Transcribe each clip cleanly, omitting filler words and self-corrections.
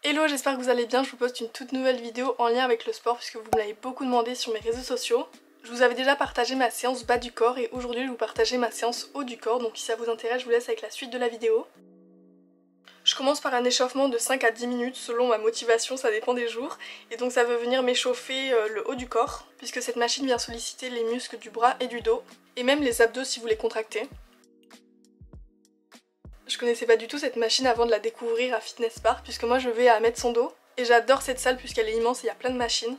Hello, j'espère que vous allez bien, je vous poste une toute nouvelle vidéo en lien avec le sport puisque vous me l'avez beaucoup demandé sur mes réseaux sociaux. Je vous avais déjà partagé ma séance bas du corps et aujourd'hui je vais vous partager ma séance haut du corps, donc si ça vous intéresse je vous laisse avec la suite de la vidéo. Je commence par un échauffement de 5 à 10 minutes selon ma motivation, ça dépend des jours. Et donc ça veut venir m'échauffer le haut du corps puisque cette machine vient solliciter les muscles du bras et du dos et même les abdos si vous les contractez. Je connaissais pas du tout cette machine avant de la découvrir à Fitness Park puisque moi je vais à Mettre Son Dos et j'adore cette salle puisqu'elle est immense et il y a plein de machines.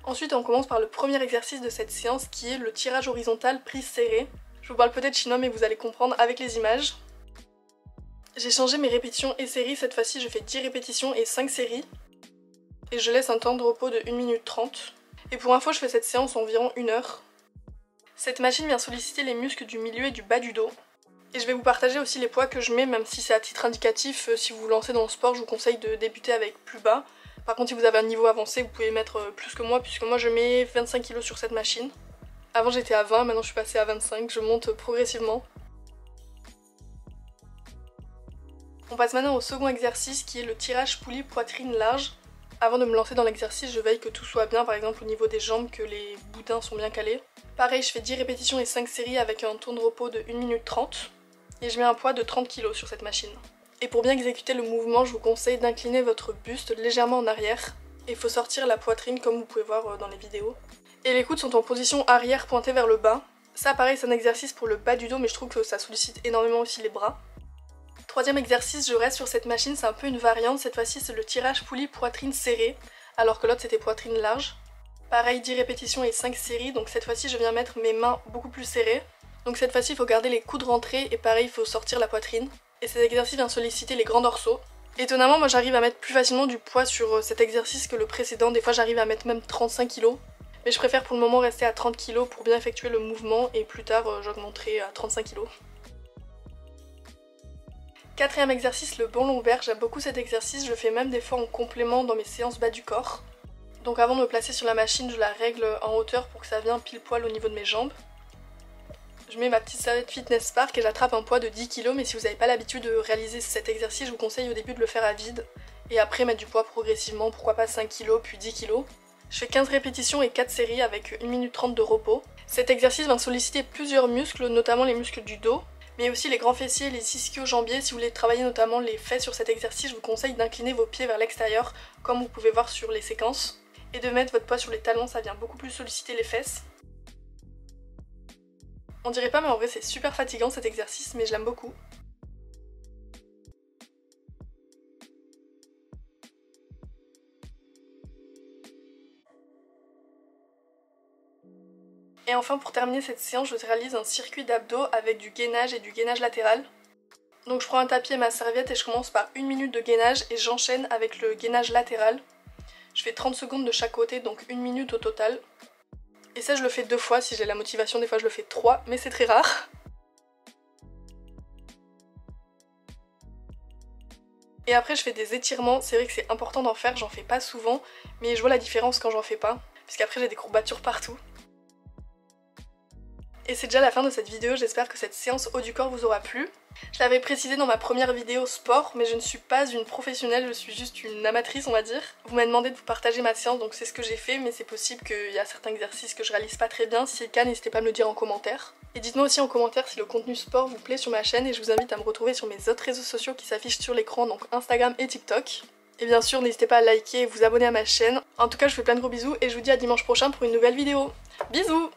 Ensuite on commence par le premier exercice de cette séance qui est le tirage horizontal prise serrée. Je vous parle peut-être chinois mais vous allez comprendre avec les images. J'ai changé mes répétitions et séries, cette fois-ci je fais 10 répétitions et 5 séries. Et je laisse un temps de repos de 1 minute 30. Et pour info je fais cette séance environ 1 heure. Cette machine vient solliciter les muscles du milieu et du bas du dos. Et je vais vous partager aussi les poids que je mets, même si c'est à titre indicatif, si vous vous lancez dans le sport je vous conseille de débuter avec plus bas. Par contre si vous avez un niveau avancé vous pouvez mettre plus que moi puisque moi je mets 25 kg sur cette machine. Avant j'étais à 20, maintenant je suis passée à 25, je monte progressivement. On passe maintenant au second exercice qui est le tirage poulie poitrine large. Avant de me lancer dans l'exercice, je veille que tout soit bien, par exemple au niveau des jambes, que les boudins sont bien calés. Pareil, je fais 10 répétitions et 5 séries avec un temps de repos de 1 minute 30. Et je mets un poids de 30 kg sur cette machine. Et pour bien exécuter le mouvement, je vous conseille d'incliner votre buste légèrement en arrière. Et il faut sortir la poitrine comme vous pouvez voir dans les vidéos. Et les coudes sont en position arrière pointée vers le bas. Ça pareil, c'est un exercice pour le bas du dos, mais je trouve que ça sollicite énormément aussi les bras. Troisième exercice, je reste sur cette machine, c'est un peu une variante, cette fois-ci c'est le tirage poulie poitrine serrée, alors que l'autre c'était poitrine large. Pareil, 10 répétitions et 5 séries, donc cette fois-ci je viens mettre mes mains beaucoup plus serrées. Donc cette fois-ci il faut garder les coudes rentrés et pareil il faut sortir la poitrine. Et cet exercice vient solliciter les grands dorsaux. Étonnamment moi j'arrive à mettre plus facilement du poids sur cet exercice que le précédent, des fois j'arrive à mettre même 35 kg. Mais je préfère pour le moment rester à 30 kg pour bien effectuer le mouvement et plus tard j'augmenterai à 35 kg. Quatrième exercice, le banc lombaire. J'aime beaucoup cet exercice, je le fais même des fois en complément dans mes séances bas du corps. Donc avant de me placer sur la machine, je la règle en hauteur pour que ça vienne pile poil au niveau de mes jambes. Je mets ma petite serviette Fitness Park et j'attrape un poids de 10 kg, mais si vous n'avez pas l'habitude de réaliser cet exercice, je vous conseille au début de le faire à vide et après mettre du poids progressivement, pourquoi pas 5 kg puis 10 kg. Je fais 15 répétitions et 4 séries avec 1 minute 30 de repos. Cet exercice va solliciter plusieurs muscles, notamment les muscles du dos, mais aussi les grands fessiers, les ischio-jambiers. Si vous voulez travailler notamment les fesses sur cet exercice, je vous conseille d'incliner vos pieds vers l'extérieur, comme vous pouvez voir sur les séquences, et de mettre votre poids sur les talons, ça vient beaucoup plus solliciter les fesses. On dirait pas mais en vrai c'est super fatigant cet exercice, mais je l'aime beaucoup. Et enfin pour terminer cette séance, je réalise un circuit d'abdos avec du gainage et du gainage latéral. Donc je prends un tapis et ma serviette et je commence par 1 minute de gainage et j'enchaîne avec le gainage latéral. Je fais 30 secondes de chaque côté, donc 1 minute au total. Et ça je le fais 2 fois, si j'ai la motivation, des fois je le fais 3, mais c'est très rare. Et après je fais des étirements, c'est vrai que c'est important d'en faire, j'en fais pas souvent, mais je vois la différence quand j'en fais pas, puisqu'après j'ai des courbatures partout. Et c'est déjà la fin de cette vidéo, j'espère que cette séance haut du corps vous aura plu. Je l'avais précisé dans ma première vidéo sport, mais je ne suis pas une professionnelle, je suis juste une amatrice on va dire. Vous m'avez demandé de vous partager ma séance, donc c'est ce que j'ai fait, mais c'est possible qu'il y a certains exercices que je réalise pas très bien. Si c'est le cas, n'hésitez pas à me le dire en commentaire. Et dites-moi aussi en commentaire si le contenu sport vous plaît sur ma chaîne, et je vous invite à me retrouver sur mes autres réseaux sociaux qui s'affichent sur l'écran, donc Instagram et TikTok. Et bien sûr, n'hésitez pas à liker et vous abonner à ma chaîne. En tout cas, je vous fais plein de gros bisous et je vous dis à dimanche prochain pour une nouvelle vidéo. Bisous!